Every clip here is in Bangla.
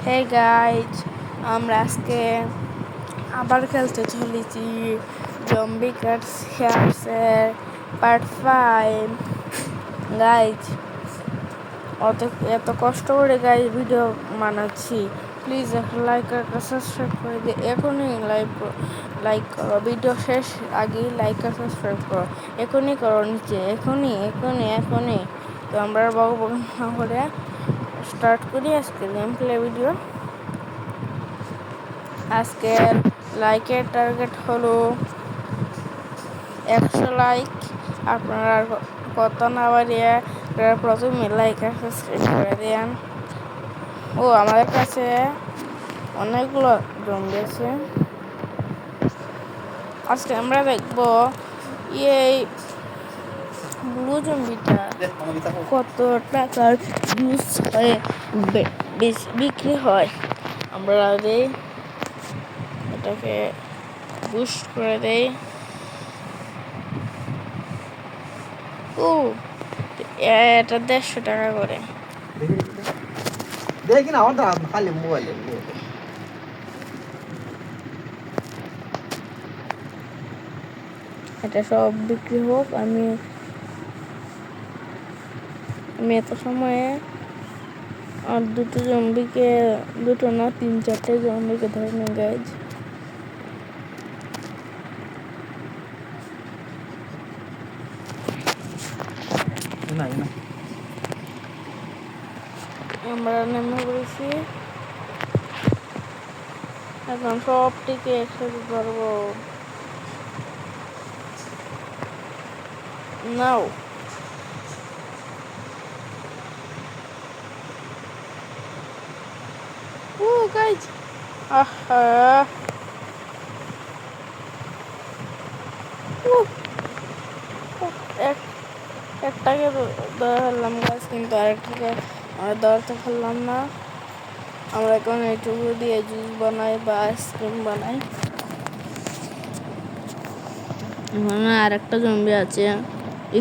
হে গাইজ, আমরা আজকে আবার খেলতে চলেছি জম্বি ক্যাটস হেয়ার্সের পার্ট 5। গাইজ, এত কষ্ট করে গাইজ ভিডিও বানাচ্ছি, প্লিজ একটা লাইক আর সাবস্ক্রাইব করে দিয়ে এখনই লাইক করো। ভিডিও শেষ আগেই লাইক আর সাবস্ক্রাইব করো, এখনই করো নিচে, এখনই। তো আমরা বক না করে স্টার্ট করি আজকে গেম প্লে ভিডিও। আজকের লাইকের টার্গেট হলো 100 লাইক। আপনারা কত না বাড়িয়ে প্রথমে লাইক আর সাবস্ক্রাইব করে দেন। ও আমাদের কাছে অনেকগুলো জম্বি আছে। আজকে আমরা দেখবো এই ব্লু জম্বিটা কত টাকার ইউজ হয়ে বিক্রি হয়। আমরা আগে এটাকে বুস্ট করে দেই। ও এটা 150 টাকা করে। দেখি না আমার খালি মোবাইলে এটা সব বিক্রি হোক। আমি এত সময়ে আর দুটো না 3-4টে জম্বিকে ধরে নিয়ে গাইজ। আমরা নেমে পড়েছি, এখন সবটিকে একসাথে ধরবো। নাও ও গাইজ, আহা একটাকে ধরে ফেললাম গাছ, কিন্তু আরেকটাকে আমরা ধরতে পারলাম না। আমরা এখন এইটুকু দিয়ে জুস বানাই বা আইসক্রিম বানাই। এখানে আরেকটা জম্বি আছে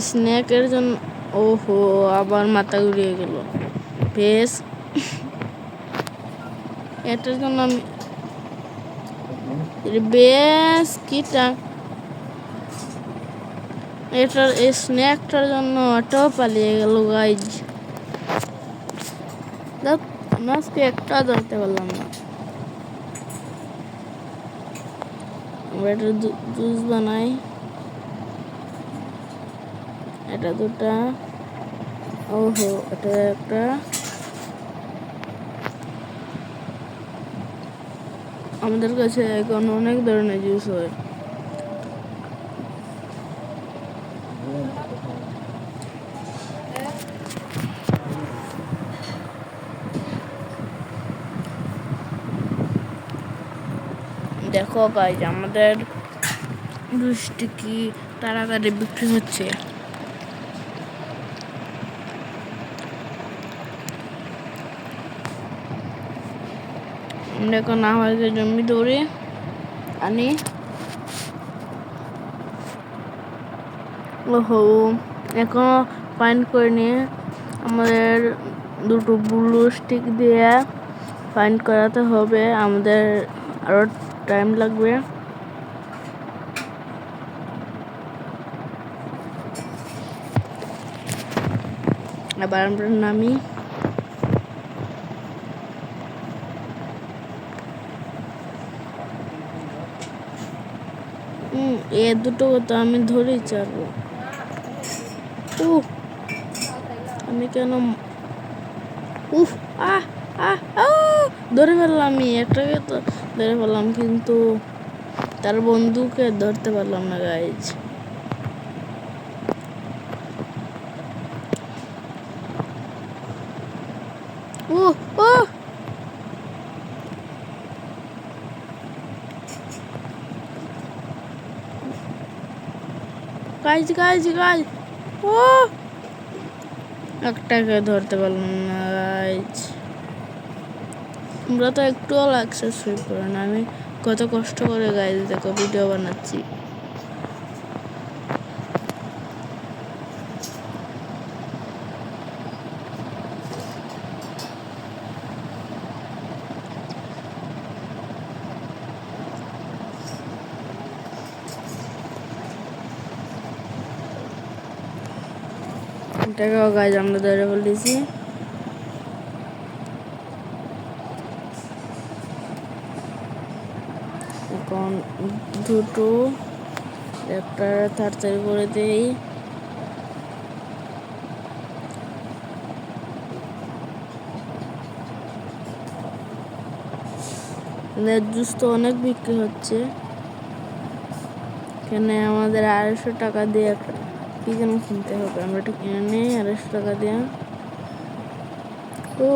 স্ন্যাকের জন্য। ওহো, আবার মাথা ঘুরিয়ে গেল। বেশ, এটার জন্য আমি বেশ এটার এই স্ন্যাকটার জন্য এটাও পালিয়ে গেল গাইজ। আজকে একটা ধরতে পারলাম না। আমরা এটা জুস বানাই। এটা দুটা। ওহো, এটা একটা। আমাদের কাছে এখন অনেক ধরনের জুস হয়। দেখো গাইজ, আমাদের জুসটি কি তাড়াতাড়ি বিক্রি হচ্ছে। আমরা এখন আমাদের জমি দৌড়ে আনি। ওহো, এখনো ফাইন করে নিয়ে আমাদের দুটো ব্লু স্টিক দিয়ে ফাইন্ড করাতে হবে। আমাদের আরো টাইম লাগবে। আবার আমরা নামি। এ দুটো তো আমি ধরেই ছাড়বো। আমি কেন ধরে ফেললাম। আমি একটাকে তো ধরে ফেললাম, কিন্তু তার বন্ধুকে ধরতে পারলাম না গাইজ। গাইজ একটাকে ধরতে পারলাম না গাইজ। আমরা তো একটুও সাবস্ক্রাইব করে না। আমি কত কষ্ট করে গাইজ দেখো ভিডিও বানাচ্ছি। এটাকেও গাইজ আমরা ধরে ফেলেছি। এখন দুটো একটা তাড়াতাড়ি করে দেই। জুস তো অনেক বিক্রি হচ্ছে। এখানে আমাদের 250 টাকা দিয়ে একটা কি যেন কিনতে হবে, আমরা এটা কিনে নিই 250 টাকা দিয়ে। ও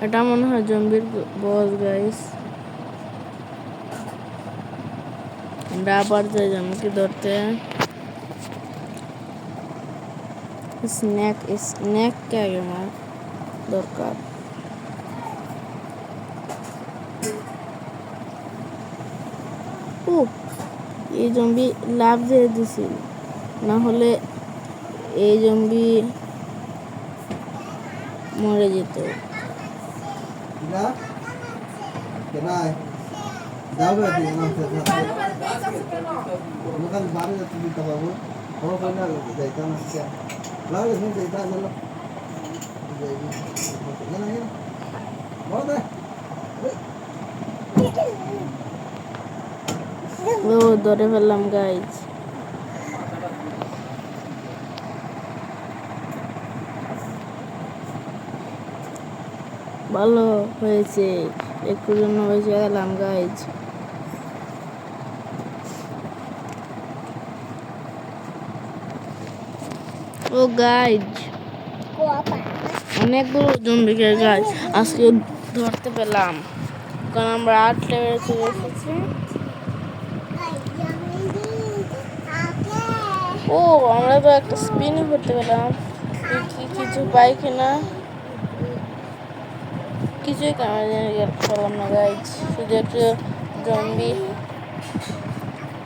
এটা মনে হয় জম্বির বস গাইস। আমরা আবার যাই জম্বিকে ধরতে। স্ন্যাক কে আগে আমার দরকার। ও এই জম্বি লাভ দিয়ে দিছি, না হলে এই জম্বি মরে যেত। ও ধরে ফেললাম গাইজ। ভালো হয়েছে, একটু জন্য বেঁচে গেলাম গাইজ। ও গাইজ অনেকগুলো জম্বিকে গাইজ আজকে ধরতে পেলাম, কারণ আমরা 8 লেভেলে চলে এসেছি। ও আমরা তো একটা স্পিনই করতে পেলাম। কিছু পাই কিনা কিছুই পেলাম না গাইজ, শুধু একটু জম্বি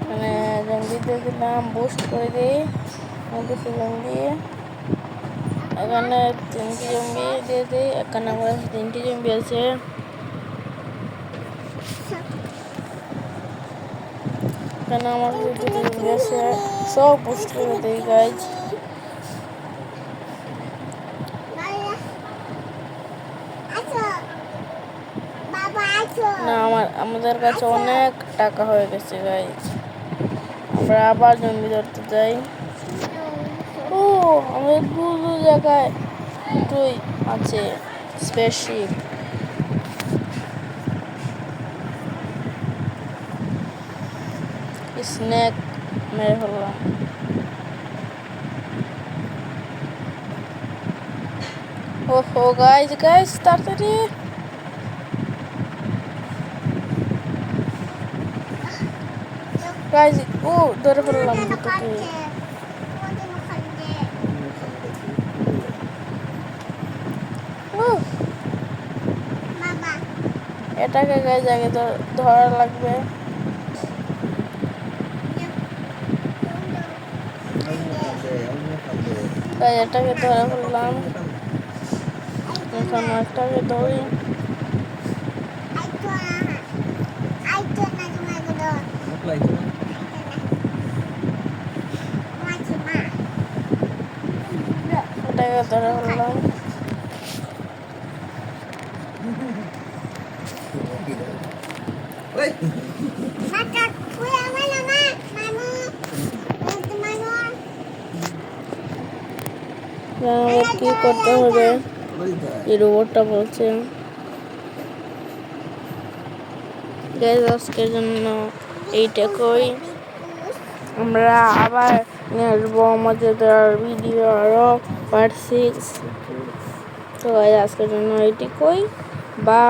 মানে জম্বি দিয়ে দিলাম, বুস্ট করে দিই কিছু জম্বি। এখানে 3টি জম্বি দিয়ে দিই, এখানে আমার 3টি জম্বি আছে। এখানে আমার 2টি জম্বি আছে, সব বুস্ট করে দিই গাইজ। না আমাদের কাছে অনেক টাকা হয়ে গেছে গাইজ, আমরা আবার জম্বি ধরতে যাই। ও আমাদের দূর জায়গায় দুটোই আছে স্পেসশিপ। স্নেক মেরে ফেললাম। ও গাইজ তাড়াতাড়ি গাইজ। ও ধরে ফেললাম দুটোকে। এটাকে গাইজ আগে ধরা লাগবে। তাই এটাকে ধরে ফেললাম, এখন একটাকে ধরি। এটাকে ধরে ফেললাম। কি করতে হবে এই রোবটটা বলছে। গাইজ আজকের জন্য এইটুকুই, আমরা আবার আসবো আমাদের ভিডিও আরো পার্ট 6। তো গাইজ আজকের জন্য এইটুকুই, বা